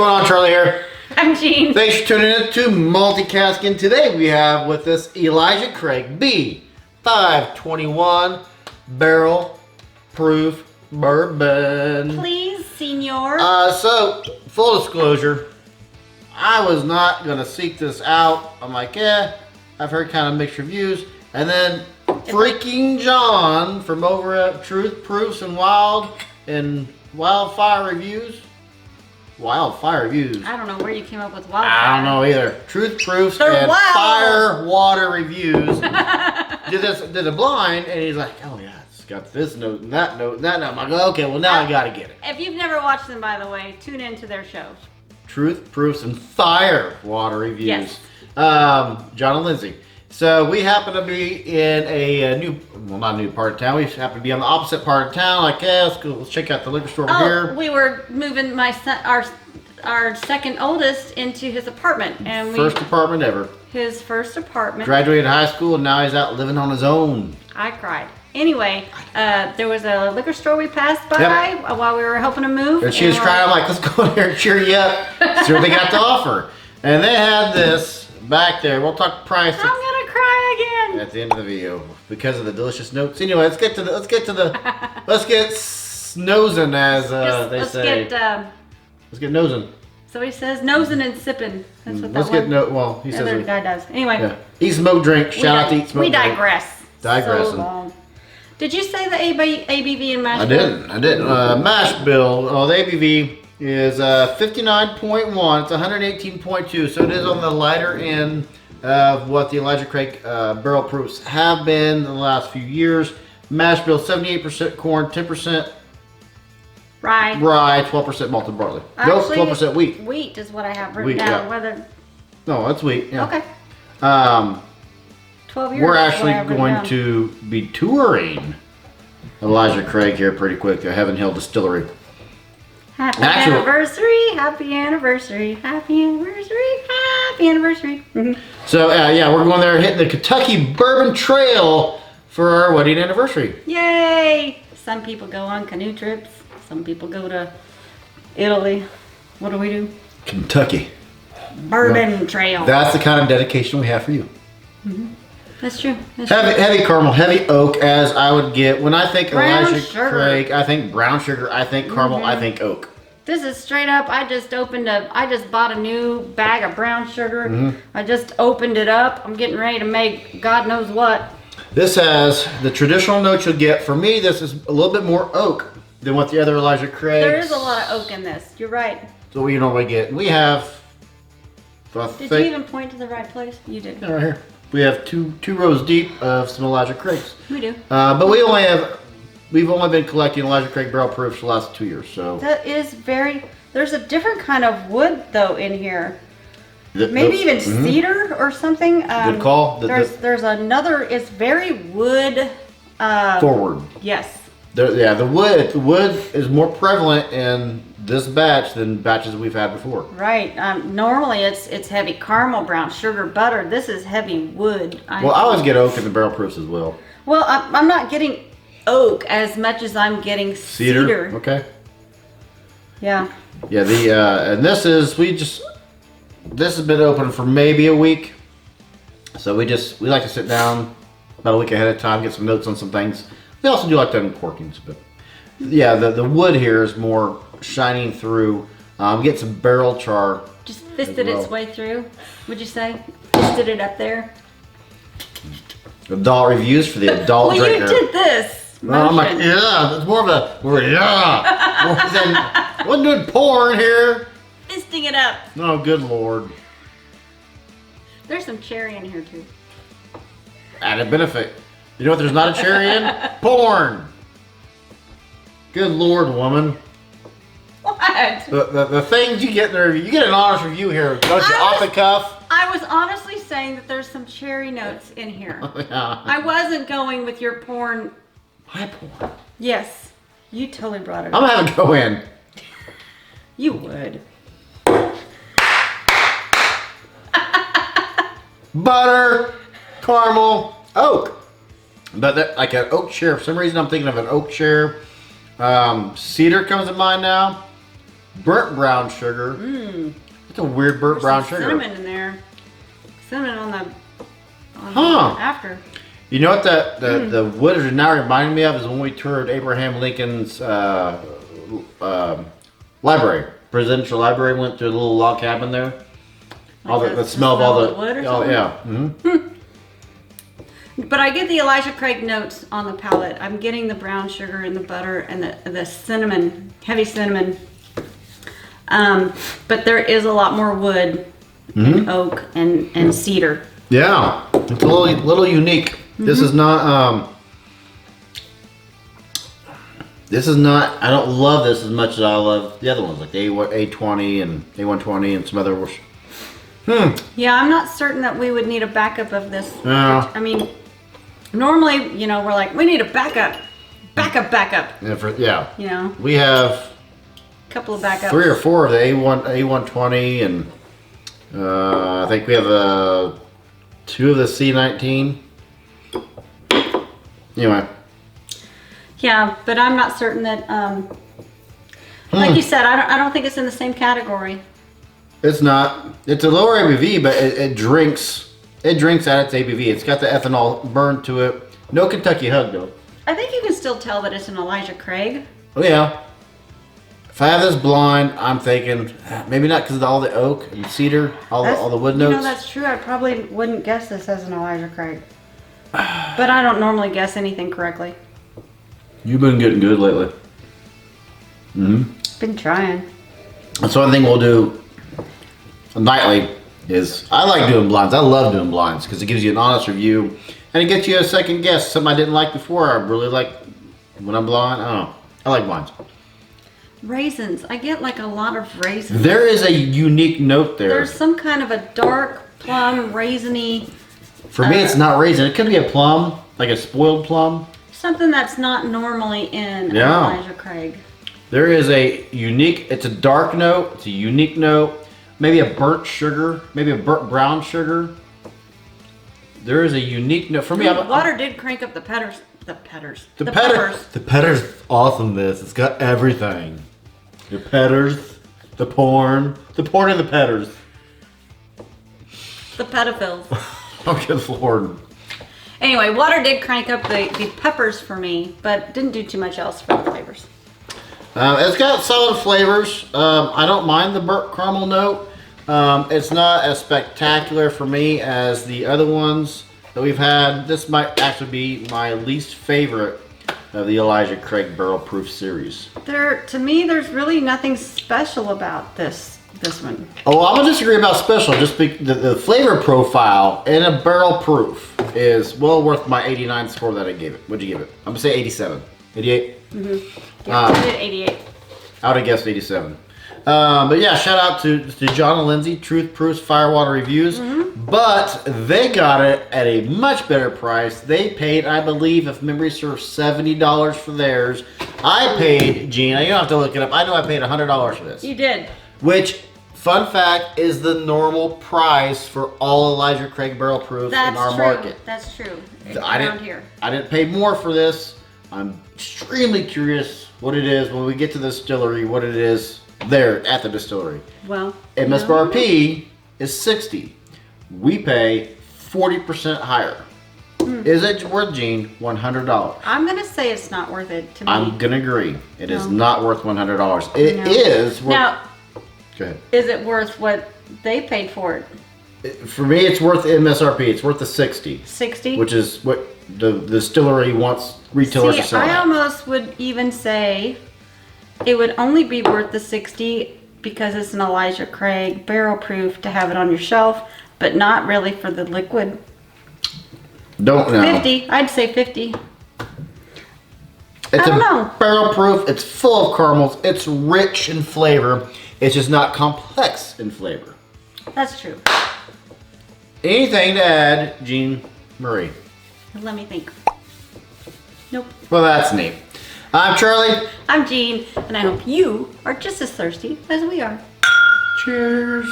going on? Charlie here. I'm Jean. Thanks for tuning in to Multicasking. Today we have with us Elijah Craig B521 barrel proof bourbon. Please, senor. So, full disclosure, I was not going to seek this out. I'm like, I've heard kind of mixed reviews. And then freaking John from over at Truth Proofs and Wildfire Reviews. Wildfire Reviews. I don't know where you came up with wildfire. I don't know either. Truth Proofs and Fire Water Reviews did a blind, and he's like, oh yeah, it's got this note and that note and that note. I'm like, okay, well now I gotta get it. If you've never watched them, by the way, tune into their show. Truth Proofs and Fire Water Reviews. Yes. John and Lindsay. So we happen to be in a not a new part of town. We happen to be on the opposite part of town. Like, let's go. Let's check out the liquor store over here. We were moving my son, our second oldest, into his apartment, and first apartment ever. His first apartment. Graduated high school, and now he's out living on his own. I cried. Anyway, there was a liquor store we passed by while we were helping him move. And she was crying. I'm like, let's go in there and cheer you up. See what they got to offer. And they had this back there. We'll talk price. I'm gonna cry again at the end of the video because of the delicious notes. Anyway, let's get snoozing, as they say. Let's get nosing. So he says nosing and sipping. That's what let's get well. He the says other guy does. Anyway, eat smoke drink. Shout out to eat smoke. We digress. Digressing. So long. Did you say the ABV in mash? I didn't. Mash bill. The ABV is 59.1. It's 118.2. So it is on the lighter end of what the Elijah Craig barrel proofs have been in the last few years. Mash bill: 78% corn, 10% rye, 12% malted barley. Actually, 12% wheat. Wheat is what I have written down. Yeah. Whether. No, that's wheat. Yeah. Okay. 12 years. We're actually going to be touring Elijah Craig here pretty quick. The Heaven Hill Distillery. Happy anniversary! Happy anniversary! Happy anniversary! Happy anniversary! Mm-hmm. So we're going there, hitting the Kentucky Bourbon Trail for our wedding anniversary. Yay! Some people go on canoe trips. Some people go to Italy. What do we do? Kentucky Bourbon Trail. That's the kind of dedication we have for you. Mm-hmm. That's true. Heavy caramel, heavy oak, as I would get when I think Elijah Craig. I think brown sugar. I think caramel. I think oak. This is straight up. I just bought a new bag of brown sugar. Mm-hmm. I just opened it up. I'm getting ready to make God knows what. This has the traditional notes you'll get. For me, this is a little bit more oak than what the other Elijah Craig. There is a lot of oak in this. You're right. So we normally get. We have. Did you even point to the right place? You did. Right here. We have two rows deep of some Elijah Craigs. We do. But we've only been collecting Elijah Craig barrel proofs for the last 2 years. So that is there's a different kind of wood though in here. Maybe even cedar or something. Good call. There's another. It's very wood. Forward. Yes. The wood is more prevalent in this batch than batches we've had before. Right. Normally it's heavy caramel, brown sugar, butter. This is heavy wood. I always get oak in the barrel proofs as well. Well, I'm not getting oak as much as I'm getting cedar. Okay. Yeah. Yeah. And this has been open for maybe a week. So we like to sit down about a week ahead of time, get some notes on some things. We also do like to uncorkings, but yeah, the wood here is more shining through. Get some barrel char. Just fisted its way through, would you say? Fisted it up there? Adult reviews for the adult drinker. Well, you did this. I'm like, it's more of a, more than, wasn't doing porn here. Fisting it up. Oh, good Lord. There's some cherry in here too. Added benefit. You know what there's not a cherry in? Porn. Good Lord, woman. What? The things you get in the review, you get an honest review here, don't you? Off the cuff. I was honestly saying that there's some cherry notes in here. Yeah. I wasn't going with your porn. My porn? Yes. You totally brought it up. I'm gonna have it go in. You would. Butter, caramel, oak. But like an oak chair. For some reason, I'm thinking of an oak chair. Cedar comes to mind now. burnt brown sugar. It's a weird burnt brown sugar. Cinnamon in there. Cinnamon on the after. You know what the wood is now reminding me of is when we toured Abraham Lincoln's library, presidential library. Went to a little log cabin there. All the smell of all the wood or something? Yeah. But I get the Elijah Craig notes on the palate. I'm getting the brown sugar and the butter and the cinnamon, heavy cinnamon. But there is a lot more wood, and oak, and cedar. Yeah, it's a little unique. This is not. This is not. I don't love this as much as I love the other ones, like the A20 and A120 and some other. Yeah, I'm not certain that we would need a backup of this. Yeah. I mean, normally, we're like, we need a backup. Yeah. We have a couple of backups. 3 or 4 of the A120, and I think we have 2 of the C19. Anyway. Yeah, but I'm not certain that. Like you said, I don't think it's in the same category. It's not. It's a lower ABV, but it drinks. It drinks at its ABV. It's got the ethanol burned to it. No Kentucky Hug though. I think you can still tell that it's an Elijah Craig. Oh yeah. If I have this blind, I'm thinking maybe not because of all the oak and cedar, all the wood notes. That's true. I probably wouldn't guess this as an Elijah Craig. But I don't normally guess anything correctly. You've been getting good lately. Been trying. That's one thing we'll do nightly is I like doing blinds. I love doing blinds because it gives you an honest review and it gets you a second guess. Something I didn't like before, I really like when I'm blind. I don't know. I like blinds. Raisins. I get like a lot of raisins. There is a unique note there. There's some kind of a dark plum, raisiny. For me, it's not raisin. It could be a plum, like a spoiled plum. Something that's not normally in Elijah Craig. There is a unique, it's a dark note, it's a unique note. Maybe a burnt sugar, maybe a burnt brown sugar. There is a unique note. For me, water did crank up the peppers. The peppers awesomeness. It's got everything. The peppers, the porn and the peppers. The pedophiles. Oh, good Lord. Anyway, water did crank up the peppers for me, but didn't do too much else for the flavors. It's got solid flavors. I don't mind the burnt caramel note. It's not as spectacular for me as the other ones that we've had. This might actually be my least favorite of the Elijah Craig Barrel Proof series. To me, there's really nothing special about this one. Oh, I'm gonna disagree about special. Just the flavor profile in a barrel proof is well worth my 89 score that I gave it. What'd you give it? I'm gonna say 87. 88? Yeah, I did 88. I would have guessed 87. But yeah, shout out to John and Lindsay, Truth Proofs Firewater Reviews. But they got it at a much better price. They paid, I believe, if memory serves, $70 for theirs. I paid, Gene, you don't have to look it up. I know I paid $100 for this. You did. Which, fun fact, is the normal price for all Elijah Craig barrel proofs in our market. That's true. I didn't pay more for this. I'm extremely curious what it is when we get to the distillery, what it is there at the distillery. Well, MSRP is 60. We pay 40% higher. Is it worth, Gene, $100? I'm going to say it's not worth it to me. I'm going to agree. It is not worth $100. It is worth... Now, go ahead. Is it worth what they paid for it? For me, it's worth MSRP. It's worth the 60. 60? Which is what the distillery wants retailers to sell. I almost would even say it would only be worth the 60 because it's an Elijah Craig barrel proof to have it on your shelf, but not really for the liquid. Don't know. 50. I'd say 50. It's a barrel proof. It's full of caramels. It's rich in flavor. It's just not complex in flavor. That's true. Anything to add, Jean Marie? Let me think. Nope. Well, that's neat. I'm Charlie. I'm Jean, and I hope you are just as thirsty as we are. Cheers.